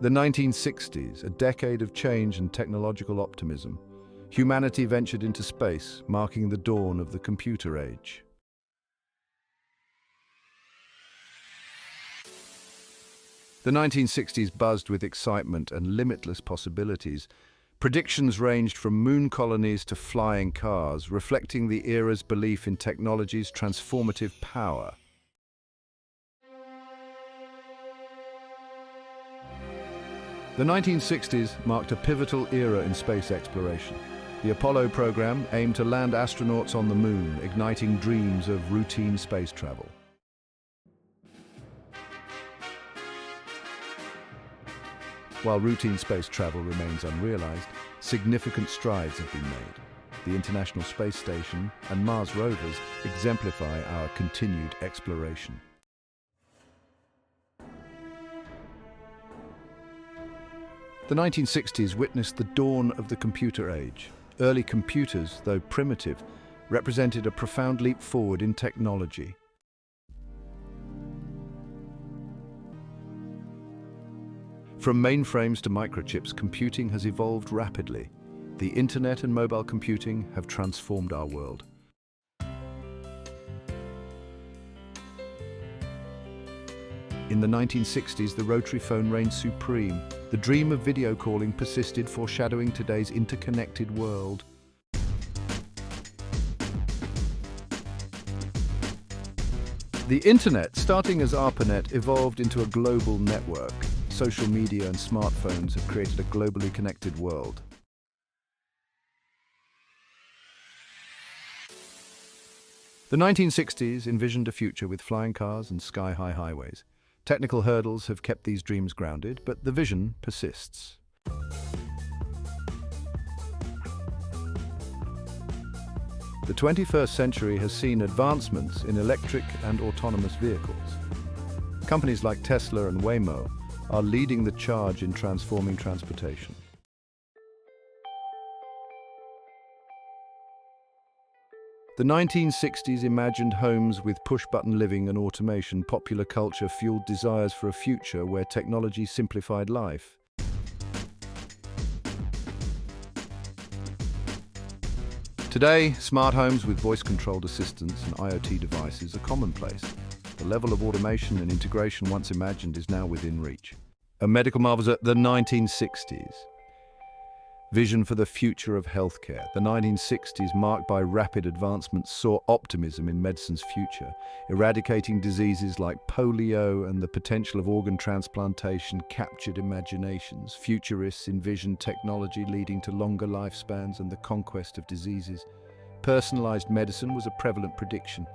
The 1960s, a decade of change and technological optimism. Humanity ventured into space, marking the dawn of the computer age. The 1960s buzzed with excitement and limitless possibilities. Predictions ranged from moon colonies to flying cars, reflecting the era's belief in technology's transformative power. The 1960s marked a pivotal era in space exploration. The Apollo program aimed to land astronauts on the moon, igniting dreams of routine space travel. While routine space travel remains unrealized, significant strides have been made. The International Space Station and Mars rovers exemplify our continued exploration. The 1960s witnessed the dawn of the computer age. Early computers, though primitive, represented a profound leap forward in technology. From mainframes to microchips, computing has evolved rapidly. The internet and mobile computing have transformed our world. In the 1960s, the rotary phone reigned supreme. The dream of video calling persisted, foreshadowing today's interconnected world. The internet, starting as ARPANET, evolved into a global network. Social media and smartphones have created a globally connected world. The 1960s envisioned a future with flying cars and sky-high highways. Technical hurdles have kept these dreams grounded, but the vision persists. The 21st century has seen advancements in electric and autonomous vehicles. Companies like Tesla and Waymo are leading the charge in transforming transportation. The 1960s imagined homes with push-button living and automation. Popular culture fueled desires for a future where technology simplified life. Today, smart homes with voice-controlled assistants and IoT devices are commonplace. The level of automation and integration once imagined is now within reach. A medical marvel at the 1960s. Vision for the future of healthcare. The 1960s, marked by rapid advancements, saw optimism in medicine's future. Eradicating diseases like polio and the potential of organ transplantation captured imaginations. Futurists envisioned technology leading to longer lifespans and the conquest of diseases. Personalized medicine was a prevalent prediction.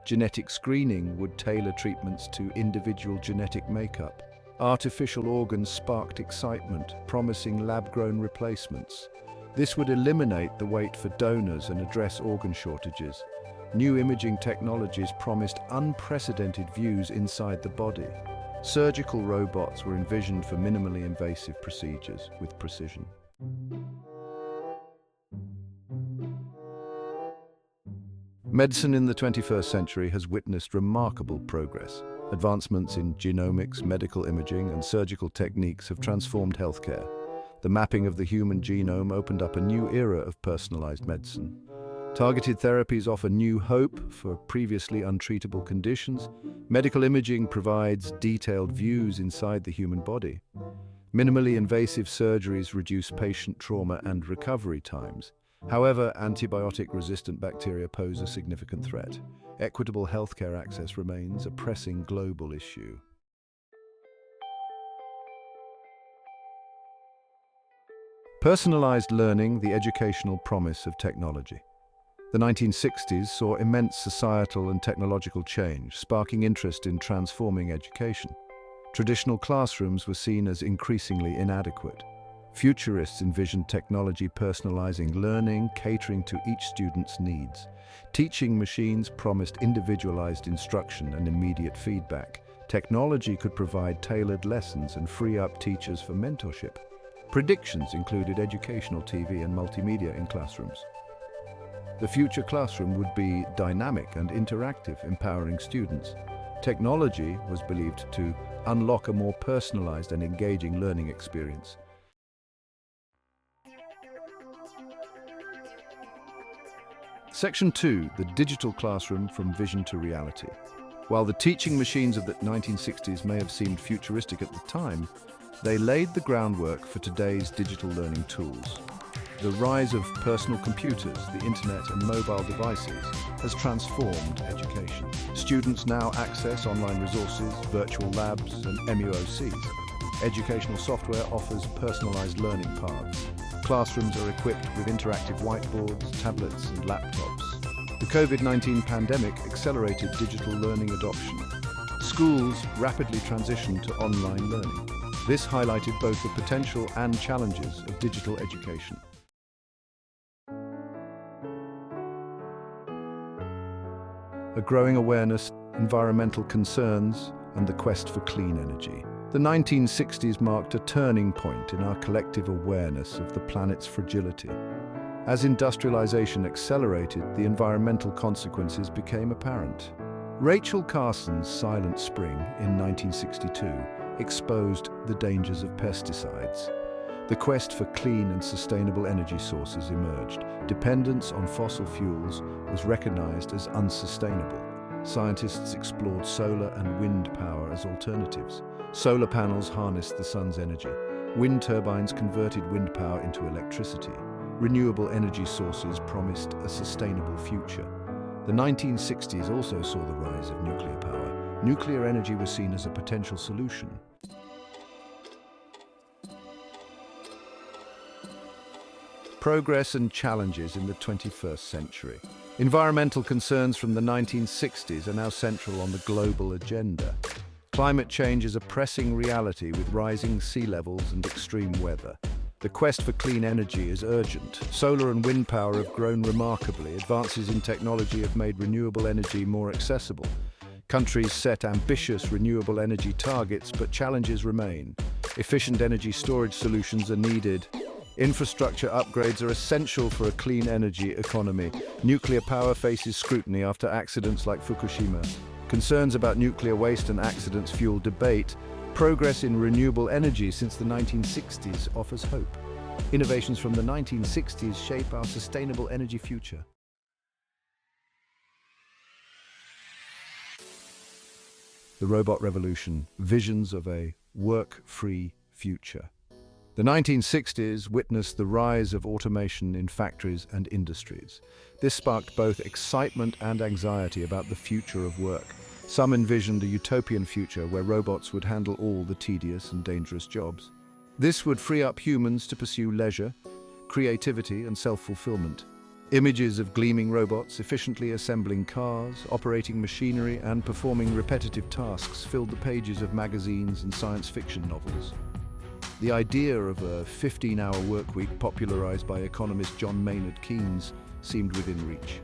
Genetic screening would tailor treatments to individual genetic makeup. Artificial organs sparked excitement, promising lab-grown replacements. This would eliminate the wait for donors and address organ shortages. New imaging technologies promised unprecedented views inside the body. Surgical robots were envisioned for minimally invasive procedures with precision. Medicine in the 21st century has witnessed remarkable progress. Advancements in genomics, medical imaging, and surgical techniques have transformed healthcare. The mapping of the human genome opened up a new era of personalized medicine. Targeted therapies offer new hope for previously untreatable conditions. Medical imaging provides detailed views inside the human body. Minimally invasive surgeries reduce patient trauma and recovery times. However, antibiotic-resistant bacteria pose a significant threat. Equitable healthcare access remains a pressing global issue. Personalized learning, the educational promise of technology. The 1960s saw immense societal and technological change, sparking interest in transforming education. Traditional classrooms were seen as increasingly inadequate. Futurists envisioned technology personalizing learning, catering to each student's needs. Teaching machines promised individualized instruction and immediate feedback. Technology could provide tailored lessons and free up teachers for mentorship. Predictions included educational TV and multimedia in classrooms. The future classroom would be dynamic and interactive, empowering students. Technology was believed to unlock a more personalized and engaging learning experience. Section 2, the digital classroom from vision to reality. While the teaching machines of the 1960s may have seemed futuristic at the time, they laid the groundwork for today's digital learning tools. The rise of personal computers, the internet and mobile devices has transformed education. Students now access online resources, virtual labs and MUOCs. Educational software offers personalized learning paths. Classrooms are equipped with interactive whiteboards, tablets and laptops. The COVID-19 pandemic accelerated digital learning adoption. Schools rapidly transitioned to online learning. This highlighted both the potential and challenges of digital education. A growing awareness, environmental concerns, and the quest for clean energy. The 1960s marked a turning point in our collective awareness of the planet's fragility. As industrialization accelerated, the environmental consequences became apparent. Rachel Carson's Silent Spring in 1962 exposed the dangers of pesticides. The quest for clean and sustainable energy sources emerged. Dependence on fossil fuels was recognized as unsustainable. Scientists explored solar and wind power as alternatives. Solar panels harnessed the sun's energy. Wind turbines converted wind power into electricity. Renewable energy sources promised a sustainable future. The 1960s also saw the rise of nuclear power. Nuclear energy was seen as a potential solution. Progress and challenges in the 21st century. Environmental concerns from the 1960s are now central on the global agenda. Climate change is a pressing reality with rising sea levels and extreme weather. The quest for clean energy is urgent. Solar and wind power have grown remarkably. Advances in technology have made renewable energy more accessible. Countries set ambitious renewable energy targets, but challenges remain. Efficient energy storage solutions are needed. Infrastructure upgrades are essential for a clean energy economy. Nuclear power faces scrutiny after accidents like Fukushima. Concerns about nuclear waste and accidents fuel debate. Progress in renewable energy since the 1960s offers hope. Innovations from the 1960s shape our sustainable energy future. The robot revolution, visions of a work-free future. The 1960s witnessed the rise of automation in factories and industries. This sparked both excitement and anxiety about the future of work. Some envisioned a utopian future where robots would handle all the tedious and dangerous jobs. This would free up humans to pursue leisure, creativity, and self-fulfillment. Images of gleaming robots efficiently assembling cars, operating machinery, and performing repetitive tasks filled the pages of magazines and science fiction novels. The idea of a 15-hour workweek popularized by economist John Maynard Keynes seemed within reach.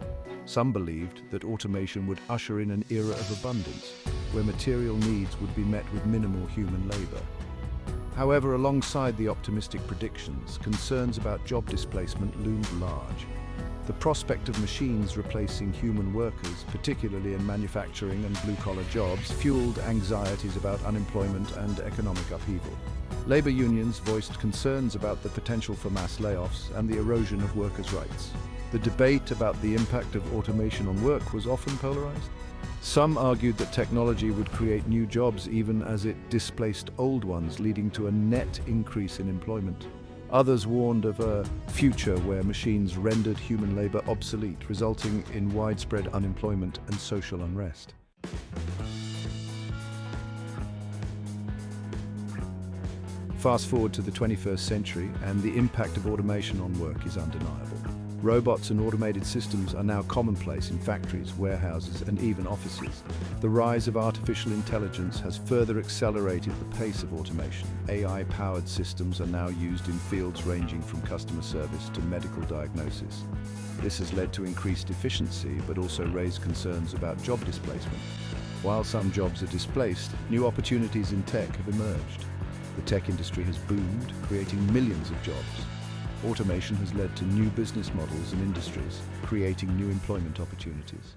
Some believed that automation would usher in an era of abundance, where material needs would be met with minimal human labor. However, alongside the optimistic predictions, concerns about job displacement loomed large. The prospect of machines replacing human workers, particularly in manufacturing and blue-collar jobs, fueled anxieties about unemployment and economic upheaval. Labor unions voiced concerns about the potential for mass layoffs and the erosion of workers' rights. The debate about the impact of automation on work was often polarized. Some argued that technology would create new jobs even as it displaced old ones, leading to a net increase in employment. Others warned of a future where machines rendered human labor obsolete, resulting in widespread unemployment and social unrest. Fast forward to the 21st century, and the impact of automation on work is undeniable. Robots and automated systems are now commonplace in factories, warehouses, and even offices. The rise of artificial intelligence has further accelerated the pace of automation. AI-powered systems are now used in fields ranging from customer service to medical diagnosis. This has led to increased efficiency, but also raised concerns about job displacement. While some jobs are displaced, new opportunities in tech have emerged. The tech industry has boomed, creating millions of jobs. Automation has led to new business models and industries, creating new employment opportunities.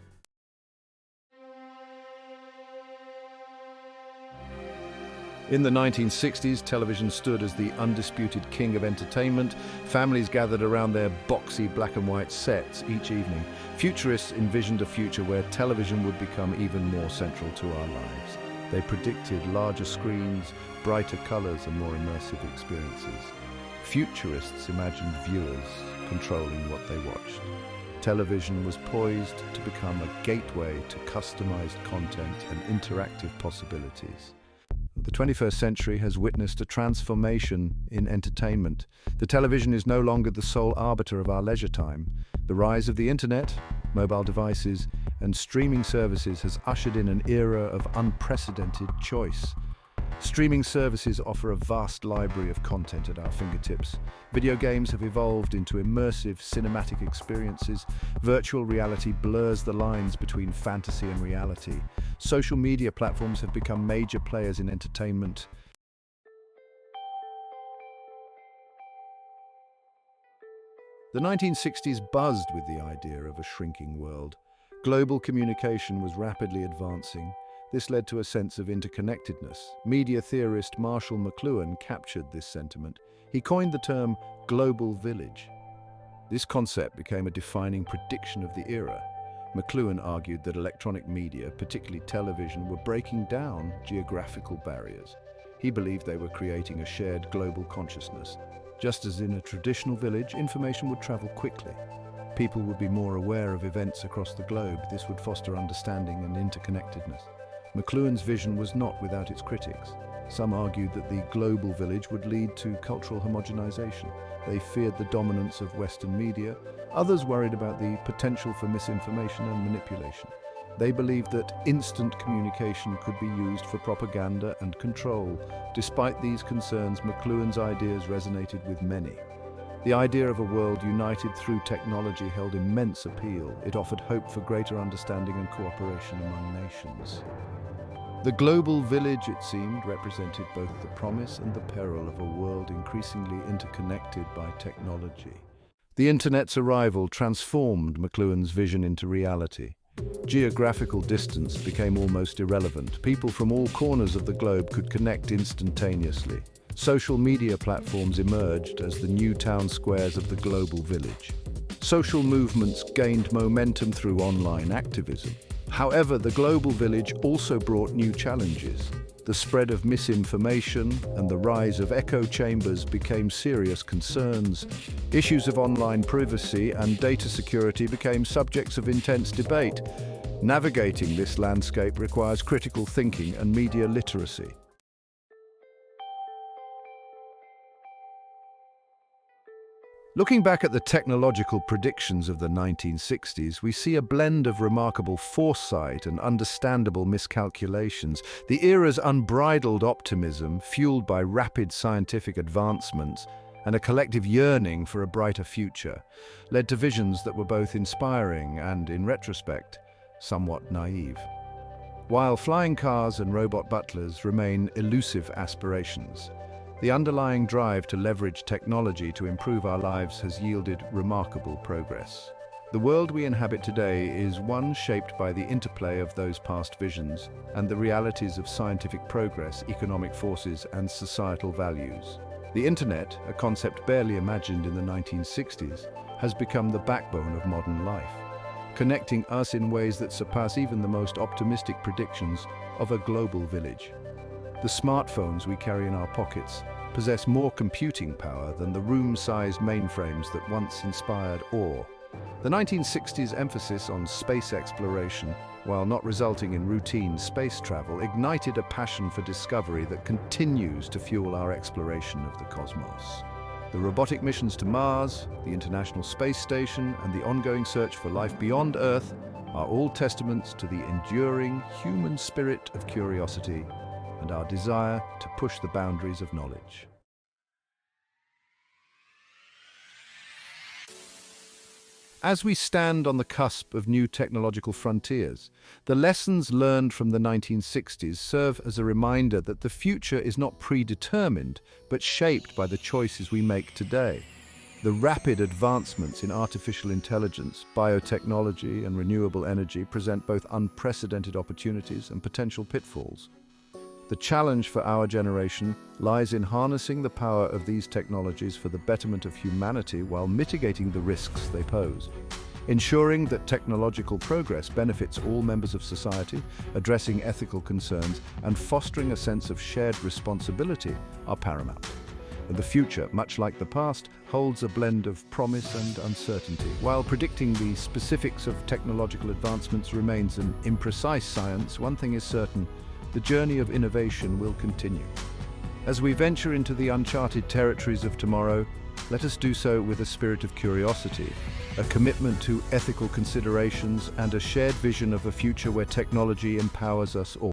In the 1960s, television stood as the undisputed king of entertainment. Families gathered around their boxy black and white sets each evening. Futurists envisioned a future where television would become even more central to our lives. They predicted larger screens, brighter colors, and more immersive experiences. Futurists imagined viewers controlling what they watched. Television was poised to become a gateway to customized content and interactive possibilities. The 21st century has witnessed a transformation in entertainment. The television is no longer the sole arbiter of our leisure time. The rise of the internet, mobile devices, and streaming services has ushered in an era of unprecedented choice. Streaming services offer a vast library of content at our fingertips. Video games have evolved into immersive cinematic experiences. Virtual reality blurs the lines between fantasy and reality. Social media platforms have become major players in entertainment. The 1960s buzzed with the idea of a shrinking world. Global communication was rapidly advancing. This led to a sense of interconnectedness. Media theorist Marshall McLuhan captured this sentiment. He coined the term global village. This concept became a defining prediction of the era. McLuhan argued that electronic media, particularly television, were breaking down geographical barriers. He believed they were creating a shared global consciousness. Just as in a traditional village, information would travel quickly. People would be more aware of events across the globe. This would foster understanding and interconnectedness. McLuhan's vision was not without its critics. Some argued that the global village would lead to cultural homogenization. They feared the dominance of Western media. Others worried about the potential for misinformation and manipulation. They believed that instant communication could be used for propaganda and control. Despite these concerns, McLuhan's ideas resonated with many. The idea of a world united through technology held immense appeal. It offered hope for greater understanding and cooperation among nations. The global village, it seemed, represented both the promise and the peril of a world increasingly interconnected by technology. The Internet's arrival transformed McLuhan's vision into reality. Geographical distance became almost irrelevant. People from all corners of the globe could connect instantaneously. Social media platforms emerged as the new town squares of the global village. Social movements gained momentum through online activism. However, the global village also brought new challenges. The spread of misinformation and the rise of echo chambers became serious concerns. Issues of online privacy and data security became subjects of intense debate. Navigating this landscape requires critical thinking and media literacy. Looking back at the technological predictions of the 1960s, we see a blend of remarkable foresight and understandable miscalculations. The era's unbridled optimism, fueled by rapid scientific advancements and a collective yearning for a brighter future, led to visions that were both inspiring and, in retrospect, somewhat naive. While flying cars and robot butlers remain elusive aspirations, the underlying drive to leverage technology to improve our lives has yielded remarkable progress. The world we inhabit today is one shaped by the interplay of those past visions and the realities of scientific progress, economic forces, and societal values. The Internet, a concept barely imagined in the 1960s, has become the backbone of modern life, connecting us in ways that surpass even the most optimistic predictions of a global village. The smartphones we carry in our pockets possess more computing power than the room-sized mainframes that once inspired awe. The 1960s emphasis on space exploration, while not resulting in routine space travel, ignited a passion for discovery that continues to fuel our exploration of the cosmos. The robotic missions to Mars, the International Space Station, and the ongoing search for life beyond Earth are all testaments to the enduring human spirit of curiosity and our desire to push the boundaries of knowledge. As we stand on the cusp of new technological frontiers, the lessons learned from the 1960s serve as a reminder that the future is not predetermined, but shaped by the choices we make today. The rapid advancements in artificial intelligence, biotechnology, and renewable energy present both unprecedented opportunities and potential pitfalls. The challenge for our generation lies in harnessing the power of these technologies for the betterment of humanity while mitigating the risks they pose. Ensuring that technological progress benefits all members of society, addressing ethical concerns, and fostering a sense of shared responsibility are paramount. The future, much like the past, holds a blend of promise and uncertainty. While predicting the specifics of technological advancements remains an imprecise science, one thing is certain: the journey of innovation will continue. As we venture into the uncharted territories of tomorrow, let us do so with a spirit of curiosity, a commitment to ethical considerations, and a shared vision of a future where technology empowers us all.